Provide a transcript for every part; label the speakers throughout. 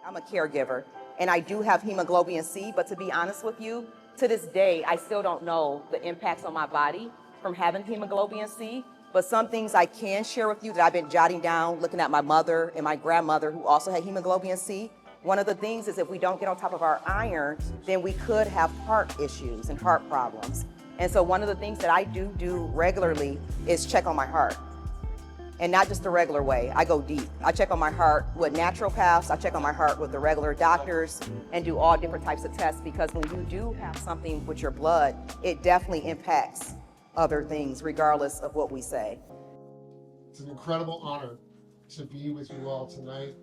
Speaker 1: I'm a caregiver, and I do have hemoglobin C, but to be honest with you, to this day, I still don't know the impacts on my body from having hemoglobin C. But some things I can share with you that I've been jotting down, looking at my mother and my grandmother who also had hemoglobin C. One of the things is if we don't get on top of our iron, then we could have heart issues and heart problems. And so one of the things that I do regularly is check on my heart. And not just the regular way, I go deep. I check on my heart with naturopaths, I check on my heart with the regular doctors, and do all different types of tests, because when you do have something with your blood, it definitely impacts other things, regardless of what we say.
Speaker 2: It's an incredible honor to be with you all tonight,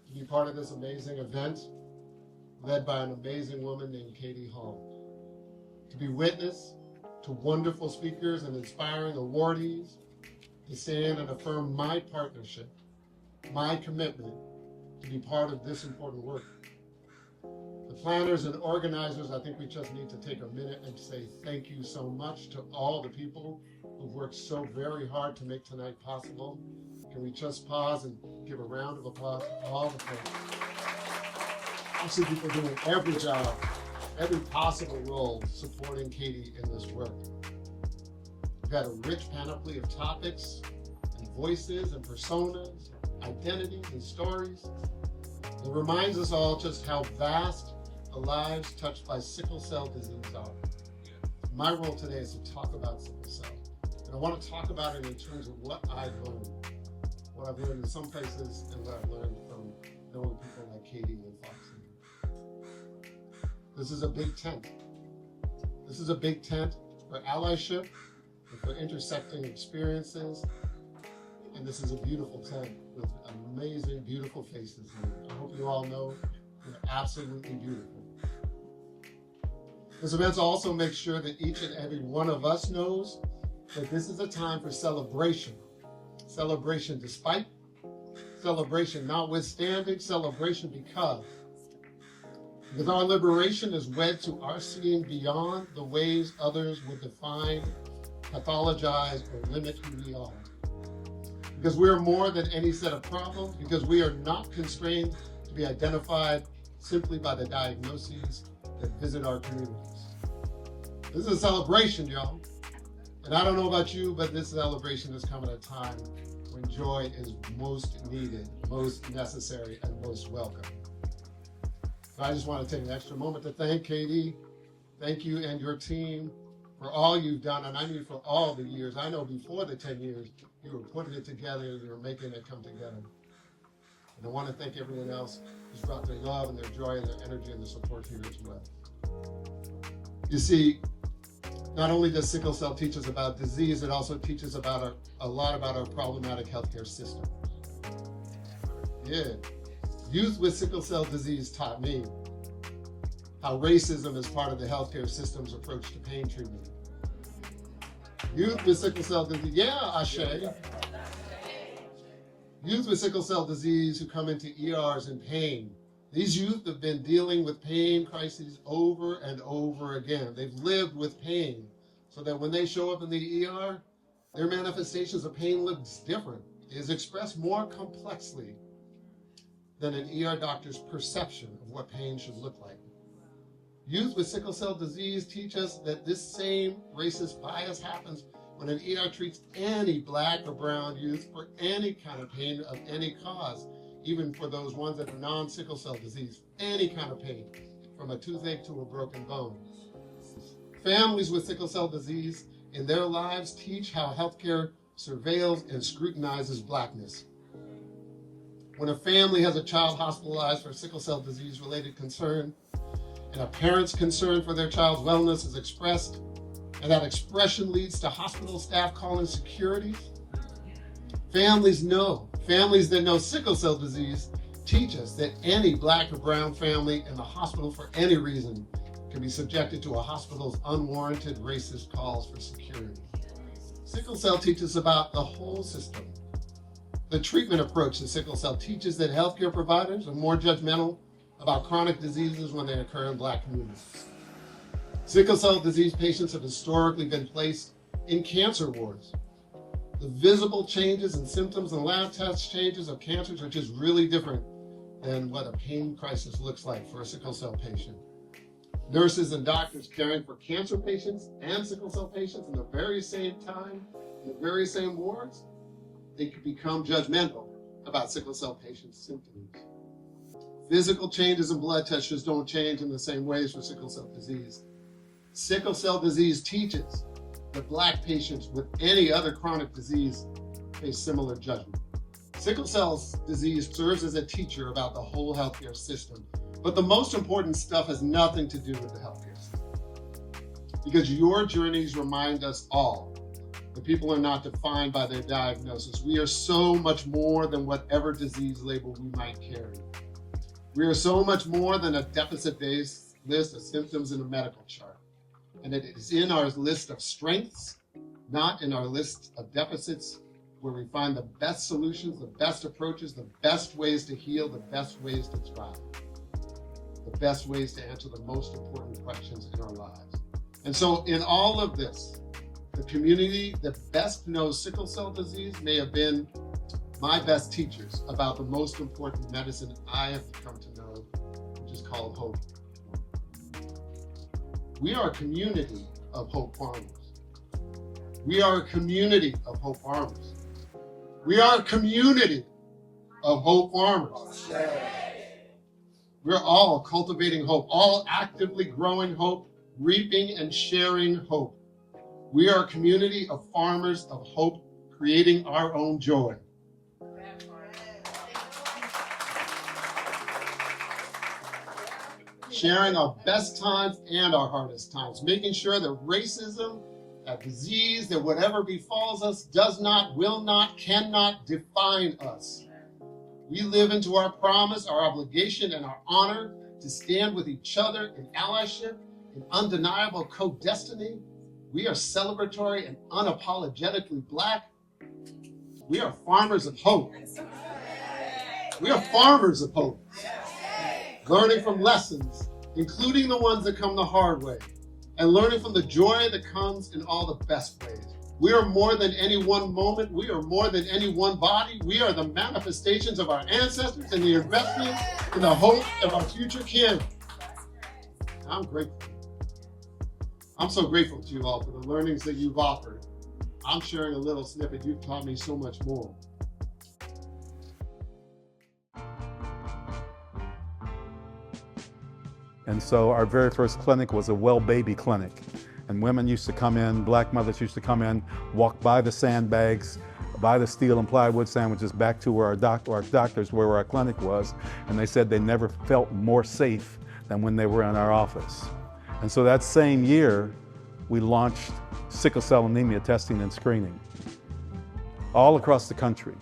Speaker 2: to be part of this amazing event, led by an amazing woman named Katie Hall, to be witness to wonderful speakers and inspiring awardees, to stand and affirm my partnership, my commitment to be part of this important work. The planners and organizers, I think we just need to take a minute and say thank you so much to all the people who've worked so very hard to make tonight possible. Can we just pause and give a round of applause to all the folks? I see people doing every job, every possible role supporting Katie in this work. We've had a rich panoply of topics and voices and personas, identities and stories. It reminds us all just how vast the lives touched by sickle cell disease are. My role today is to talk about sickle cell. And I want to talk about it in terms of what I've learned. What I've learned in some places and what I've learned from knowing people like Katie and Foxy. This is a big tent. This is a big tent for allyship, for intersecting experiences, and this is a beautiful tent with amazing, beautiful faces. And I hope you all know they're absolutely beautiful. This event also makes sure that each and every one of us knows that this is a time for celebration. Celebration despite, celebration notwithstanding, celebration because our liberation is wed to our seeing beyond the ways others would define, pathologize, or limit who we are. Because we are more than any set of problems, because we are not constrained to be identified simply by the diagnoses that visit our communities. This is a celebration, y'all. And I don't know about you, but this celebration has come at a time when joy is most needed, most necessary, and most welcome. So I just want to take an extra moment to thank Katie. Thank you and your team for all you've done, and I mean for all the years. I know before the 10 years, you were putting it together and you were making it come together. And I want to thank everyone else who's brought their love and their joy and their energy and their support here as well. You see, not only does sickle cell teach us about disease, it also teaches about a lot about our problematic healthcare system. Yeah, youth with sickle cell disease taught me how racism is part of the healthcare system's approach to pain treatment. Youth with sickle cell disease, yeah, Ashe. Youth with sickle cell disease who come into ERs in pain. These youth have been dealing with pain crises over and over again. They've lived with pain so that when they show up in the ER, their manifestations of pain looks different. It is expressed more complexly than an ER doctor's perception of what pain should look like. Youth with sickle cell disease teach us that this same racist bias happens when an ER treats any Black or brown youth for any kind of pain of any cause, even for those ones that are non-sickle cell disease, any kind of pain, from a toothache to a broken bone. Families with sickle cell disease in their lives teach how healthcare surveils and scrutinizes Blackness. When a family has a child hospitalized for sickle cell disease-related concern, and a parent's concern for their child's wellness is expressed, and that expression leads to hospital staff calling security, families that know sickle cell disease teach us that any Black or brown family in the hospital for any reason can be subjected to a hospital's unwarranted racist calls for security. Sickle cell teaches about the whole system. The treatment approach to sickle cell teaches that healthcare providers are more judgmental about chronic diseases when they occur in Black communities. Sickle cell disease patients have historically been placed in cancer wards. The visible changes and symptoms and lab test changes of cancers are just really different than what a pain crisis looks like for a sickle cell patient. Nurses and doctors caring for cancer patients and sickle cell patients in the very same time, in the very same wards, they can become judgmental about sickle cell patients' symptoms. Physical changes in blood tests just don't change in the same ways for sickle cell disease. Sickle cell disease teaches that Black patients with any other chronic disease face similar judgment. Sickle cell disease serves as a teacher about the whole healthcare system, but the most important stuff has nothing to do with the healthcare system. Because your journeys remind us all that people are not defined by their diagnosis. We are so much more than whatever disease label we might carry. We are so much more than a deficit-based list of symptoms in a medical chart. And it is in our list of strengths, not in our list of deficits, where we find the best solutions, the best approaches, the best ways to heal, the best ways to thrive, the best ways to answer the most important questions in our lives. And so in all of this, the community that best knows sickle cell disease may have been my best teachers about the most important medicine I have come to know, which is called hope. We are a community of hope farmers. We are a community of hope farmers. We are a community of hope farmers. We're all cultivating hope, all actively growing hope, reaping and sharing hope. We are a community of farmers of hope, creating our own joy. Sharing our best times and our hardest times, making sure that racism, that disease, that whatever befalls us does not, will not, cannot define us. We live into our promise, our obligation, and our honor to stand with each other in allyship, in undeniable co-destiny. We are celebratory and unapologetically Black. We are farmers of hope. We are farmers of hope. Learning from lessons, including the ones that come the hard way, and learning from the joy that comes in all the best ways. We are more than any one moment. We are more than any one body. We are the manifestations of our ancestors and the investment in the hope of our future kin. I'm grateful. I'm so grateful to you all for the learnings that you've offered. I'm sharing a little snippet. You've taught me so much more.
Speaker 3: And so our very first clinic was a well baby clinic. And women used to come in, Black mothers used to come in, walk by the sandbags, by the steel and plywood sandwiches back to where our doctors, where our clinic was. And they said they never felt more safe than when they were in our office. And so that same year, we launched sickle cell anemia testing and screening all across the country.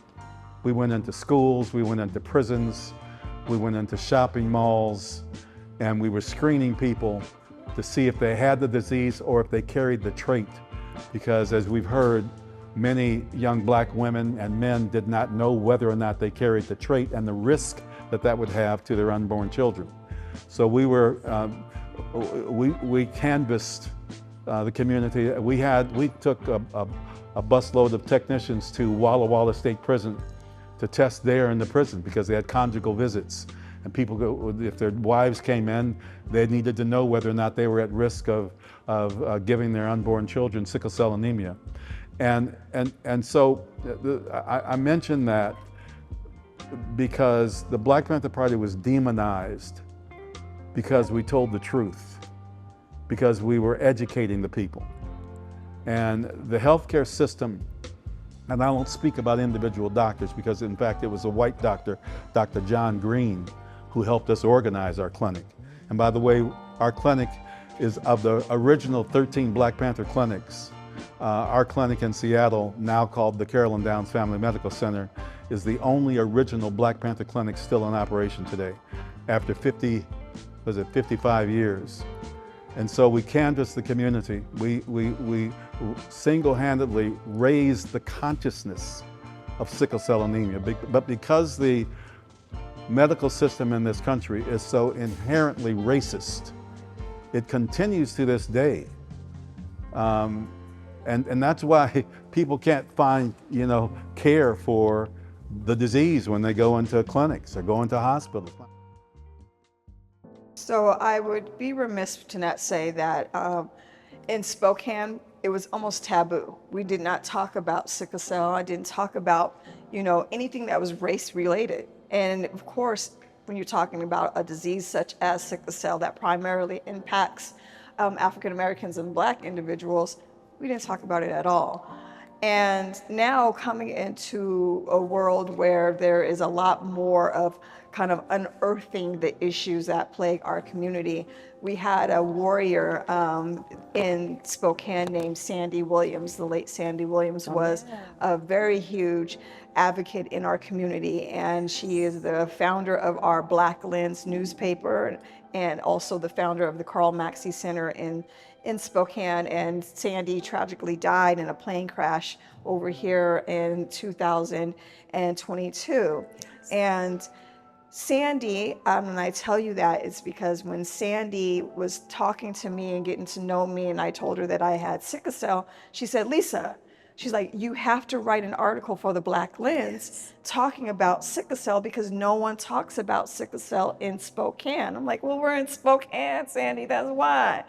Speaker 3: We went into schools, we went into prisons, we went into shopping malls, and we were screening people to see if they had the disease or if they carried the trait. Because as we've heard, many young Black women and men did not know whether or not they carried the trait and the risk that that would have to their unborn children. So we were, we canvassed the community. We took a busload of technicians to Walla Walla State Prison to test there in the prison because they had conjugal visits. And people, if their wives came in, they needed to know whether or not they were at risk of giving their unborn children sickle cell anemia. And so I mentioned that because the Black Panther Party was demonized because we told the truth, because we were educating the people. And the healthcare system, and I don't speak about individual doctors because in fact it was a white doctor, Dr. John Green, who helped us organize our clinic. And by the way, our clinic is of the original 13 Black Panther clinics. Our clinic in Seattle, now called the Carolyn Downs Family Medical Center, is the only original Black Panther clinic still in operation today, after 55 years. And so we canvassed the community. We single-handedly raised the consciousness of sickle cell anemia. But because the medical system in this country is so inherently racist, it continues to this day. And that's why people can't find, care for the disease when they go into clinics or go into hospitals.
Speaker 4: So I would be remiss to not say that in Spokane, it was almost taboo. We did not talk about sickle cell. I didn't talk about, anything that was race related. And of course, when you're talking about a disease such as sickle cell that primarily impacts African Americans and Black individuals, we didn't talk about it at all. And now coming into a world where there is a lot more of kind of unearthing the issues that plague our community. We had a warrior in Spokane named Sandy Williams. The late Sandy Williams was a very huge advocate in our community, and she is the founder of our Black Lens newspaper and also the founder of the Carl Maxey Center in Spokane. And Sandy tragically died in a plane crash over here in 2022. And Sandy, and I tell you that it's because when Sandy was talking to me and getting to know me, and I told her that I had sickle cell, she said, Lisa, she's like, you have to write an article for the Black Lens talking about sickle cell because no one talks about sickle cell in Spokane. I'm like, well, we're in Spokane, Sandy, that's why.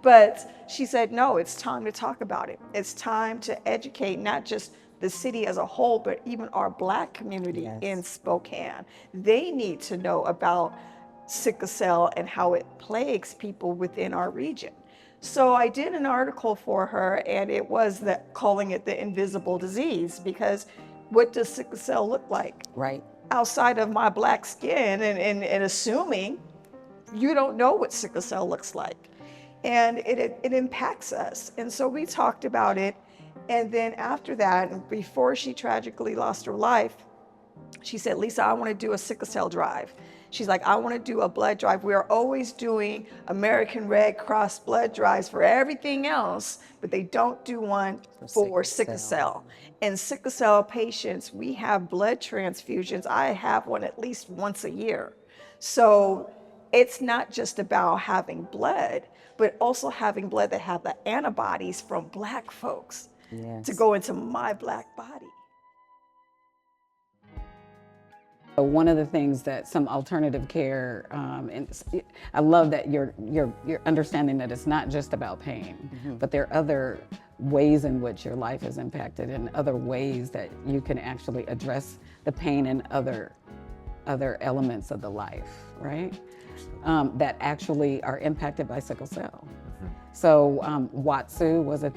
Speaker 4: But she said, no, it's time to talk about it. It's time to educate not just the city as a whole, but even our Black community in Spokane. They need to know about sickle cell and how it plagues people within our region. So I did an article for her, and it was calling it the invisible disease, because what does sickle cell look like?
Speaker 1: Right.
Speaker 4: Outside of my Black skin and assuming you don't know what sickle cell looks like. And it impacts us. And so we talked about it. And then after that, before she tragically lost her life, she said, Lisa, I want to do a sickle cell drive. She's like, I want to do a blood drive. We are always doing American Red Cross blood drives for everything else, but they don't do one for sickle cell. And sickle cell patients, we have blood transfusions. I have one at least once a year. So it's not just about having blood, but also having blood that have the antibodies from Black folks to go into my Black body.
Speaker 5: One of the things that some alternative care, and I love that you're understanding that it's not just about pain, but there are other ways in which your life is impacted and other ways that you can actually address the pain in other elements of the life, right? That actually are impacted by sickle cell. So Watsu was a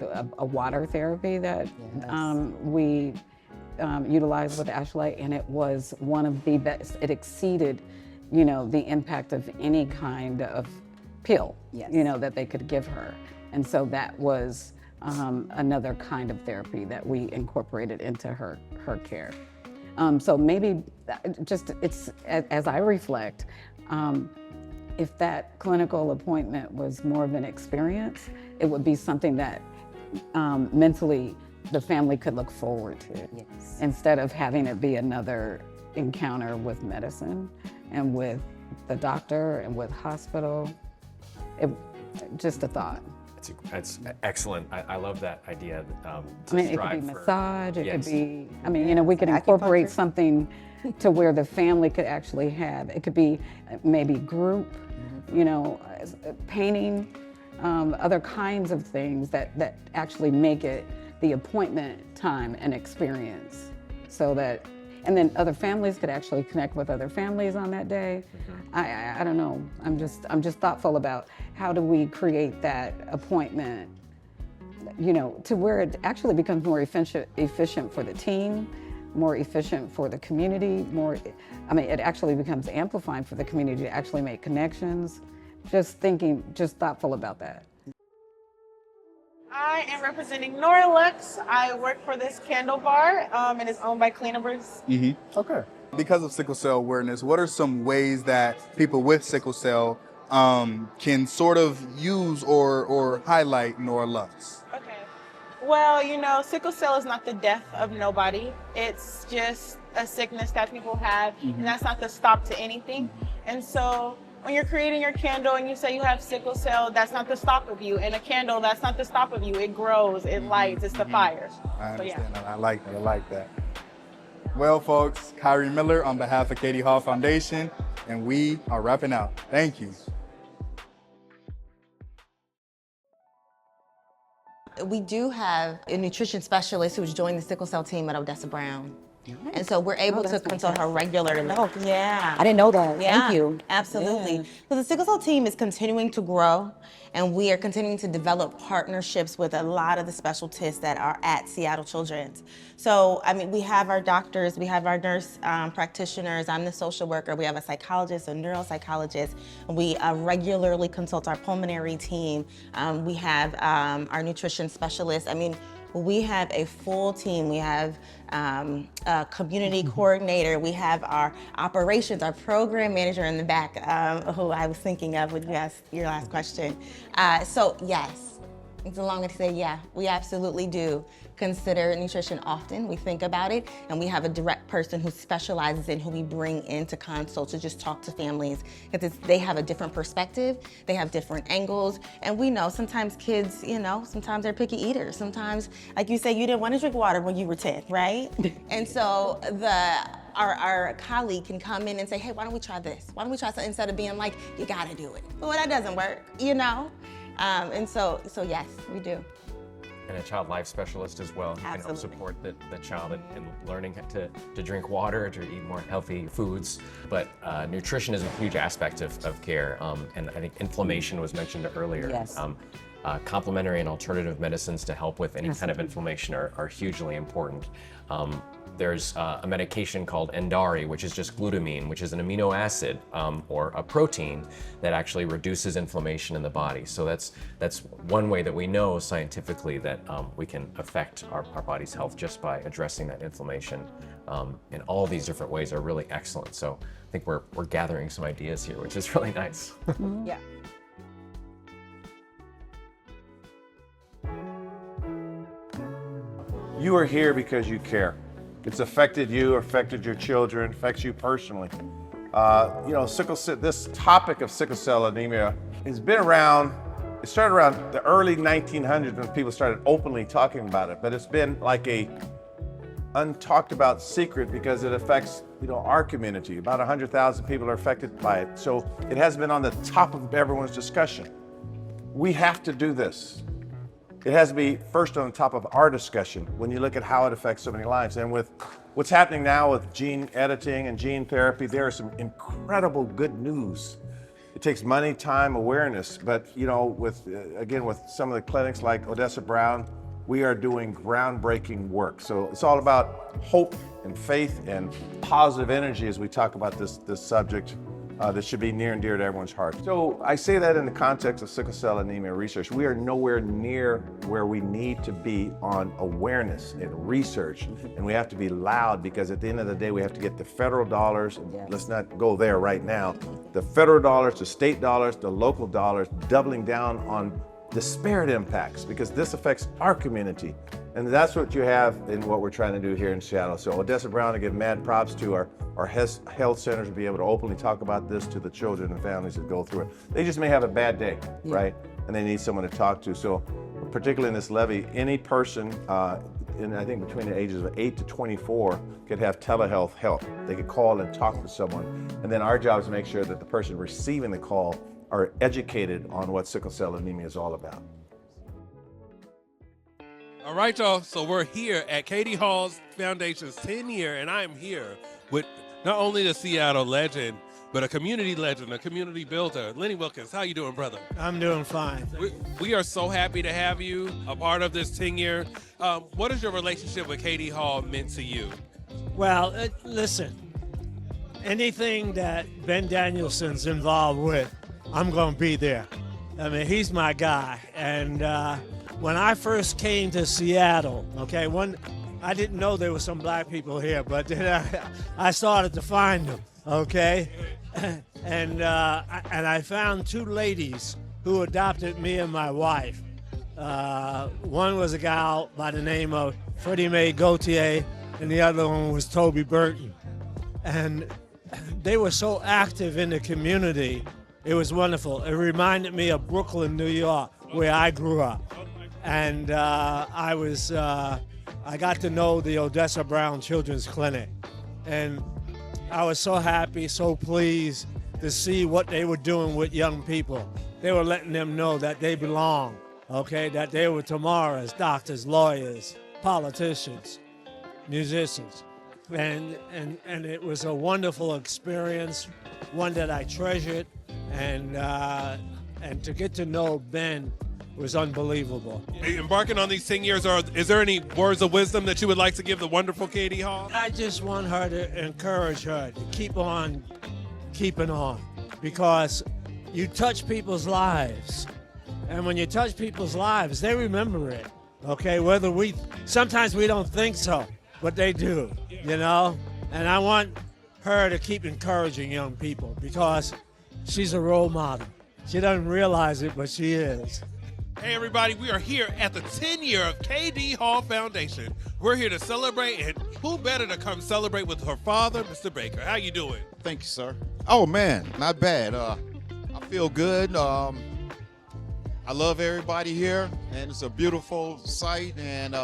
Speaker 5: water therapy that we utilized with Ashley, and it was one of the best. It exceeded, the impact of any kind of pill, that they could give her. And so that was another kind of therapy that we incorporated into her care. So maybe just as I reflect, if that clinical appointment was more of an experience, it would be something that mentally the family could look forward to, instead of having it be another encounter with medicine and with the doctor and with hospital. Just a thought.
Speaker 6: It's excellent. I love that idea.
Speaker 5: It could be massage, it could be, we could incorporate something to where the family could actually have, it could be maybe group, painting, other kinds of things that actually make it the appointment time and experience, so that, and then other families could actually connect with other families on that day. I don't know. I'm just thoughtful about how do we create that appointment, to where it actually becomes more efficient for the team, more efficient for the community, it actually becomes amplifying for the community to actually make connections. Just thoughtful about that.
Speaker 7: I am representing Norlux. I work for this candle bar, and it's owned by Cleanables.
Speaker 8: Okay. Because of sickle cell awareness, what are some ways that people with sickle cell can sort of use or highlight Norlux?
Speaker 7: Okay. Well, sickle cell is not the death of nobody. It's just a sickness that people have, and that's not the stop to anything. And so when you're creating your candle and you say you have sickle cell, that's not the stop of you. And a candle, that's not the stop of you. It grows, it lights, it's the fire.
Speaker 8: I understand that. I like that. Well, folks, Kyrie Miller on behalf of Katie Hall Foundation, and we are wrapping out. Thank you.
Speaker 9: We do have a nutrition specialist who's joined the Sickle Cell team at Odessa Brown. And so we're able to consult her regularly.
Speaker 10: Oh,
Speaker 9: Yeah.
Speaker 10: I didn't know that.
Speaker 9: Yeah,
Speaker 10: Thank you.
Speaker 9: absolutely.
Speaker 10: Yeah.
Speaker 9: So the Sickle Cell team is continuing to grow, and we are continuing to develop partnerships with a lot of the specialties that are at Seattle Children's. So, I mean, we have our doctors, we have our nurse practitioners, I'm the social worker, we have a psychologist, a neuropsychologist, and we regularly consult our pulmonary team. We have our nutrition specialist. I mean, we have a full team. We have a community coordinator. We have our operations, our program manager in the back, who I was thinking of when you asked your last question. So yes, it's a long way to say yeah, we absolutely do consider nutrition often. We think about it, and we have a direct person who specializes in who we bring into consult to just talk to families, because they have a different perspective, they have different angles, and we know sometimes kids, you know, sometimes they're picky eaters. Sometimes, like you say, you didn't want to drink water when you were 10, right? And so our colleague can come in and say, hey, why don't we try this? Why don't we try something, instead of being like, you gotta do it. Well, that doesn't work, you know? And so yes, we do.
Speaker 6: And a child life specialist as well, who can help
Speaker 9: Absolutely.
Speaker 6: support the child in learning to drink water, to eat more healthy foods. But nutrition is a huge aspect of care, and I think inflammation was mentioned earlier.
Speaker 10: Yes.
Speaker 6: Complementary and alternative medicines to help with any kind of inflammation are hugely important. There's a medication called Endari, which is just glutamine, which is an amino acid or a protein that actually reduces inflammation in the body. So that's one way that we know scientifically that we can affect our body's health just by addressing that inflammation. And all these different ways are really excellent. So I think we're gathering some ideas here, which is really nice.
Speaker 4: Yeah.
Speaker 11: You are here because you care. It's affected you, affected your children, affects you personally. You know, sickle cell, this topic of sickle cell anemia has been around. It started around the early 1900s when people started openly talking about it, but it's been like a untalked about secret because it affects, you know, our community. About 100,000 people are affected by it. So it has been on the top of everyone's discussion. We have to do this. It has to be first on the top of our discussion when you look at how it affects so many lives. And with what's happening now with gene editing and gene therapy, there is some incredible good news. It takes money, time, awareness, but you know, with again, with some of the clinics like Odessa Brown, we are doing groundbreaking work. So it's all about hope and faith and positive energy as we talk about this subject that should be near and dear to everyone's heart. So I say that in the context of sickle cell anemia research. We are nowhere near where we need to be on awareness and research, and we have to be loud, because at the end of the day, we have to get the federal dollars. Let's not go there right now. The federal dollars, the state dollars, the local dollars, doubling down on disparate impacts, because this affects our community. And that's what you have in what we're trying to do here in Seattle. So Odessa Brown, to give mad props to our health centers to be able to openly talk about this to the children and families that go through it. They just may have a bad day, right? And they need someone to talk to. So particularly in this levy, any person, in I think between the ages of 8 to 24 could have telehealth help. They could call and talk to someone. And then our job is to make sure that the person receiving the call are educated on what sickle cell anemia is all about.
Speaker 12: All right, y'all. So we're here at Katie Hall's Foundation's 10th year, and I am here with not only the Seattle legend, but a community legend, a community builder. Lenny Wilkins, how you doing, brother?
Speaker 13: I'm doing fine.
Speaker 12: We are so happy to have you a part of this 10 year. What has your relationship with Katie Hall meant to you?
Speaker 13: Well, listen, anything that Ben Danielson's involved with, I'm going to be there. I mean, he's my guy. And when I first came to Seattle, okay, I didn't know there were some black people here, but then I started to find them, okay? And I found two ladies who adopted me and my wife. One was a gal by the name of Freddie Mae Gauthier, and the other one was Toby Burton. And they were so active in the community. It was wonderful. It reminded me of Brooklyn, New York, where I grew up. And I got to know the Odessa Brown Children's Clinic. And I was so happy, so pleased to see what they were doing with young people. They were letting them know that they belong, okay? That they were tomorrow's doctors, lawyers, politicians, musicians. And it was a wonderful experience, one that I treasured, and to get to know Ben was unbelievable.
Speaker 12: Embarking on these 10 years, is there any words of wisdom that you would like to give the wonderful Katie Hall?
Speaker 13: I just want her to encourage her to keep on keeping on, because you touch people's lives. And when you touch people's lives, they remember it, okay? Sometimes we don't think so, but they do, you know? And I want her to keep encouraging young people, because she's a role model. She doesn't realize it, but she is.
Speaker 12: Hey everybody, we are here at the 10-year of KD Hall Foundation. We're here to celebrate, and who better to come celebrate with her father, Mr. Baker. How you doing?
Speaker 10: Thank you, sir. Oh man, not bad. I feel good. I love everybody here, and it's a beautiful sight, and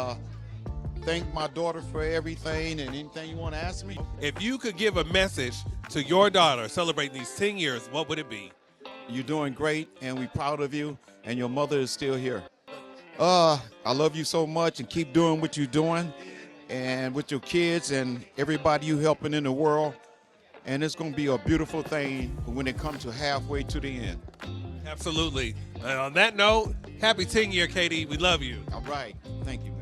Speaker 10: thank my daughter for everything, and anything you want to ask me.
Speaker 12: If you could give a message to your daughter celebrating these 10 years, what would it be?
Speaker 10: You're doing great, and we're proud of you, and your mother is still here. I love you so much, and keep doing what you're doing, and with your kids and everybody you helping in the world. And it's going to be a beautiful thing when it comes to halfway to the end.
Speaker 12: Absolutely. And on that note, happy 10-year, Katie. We love you.
Speaker 10: All right. Thank you.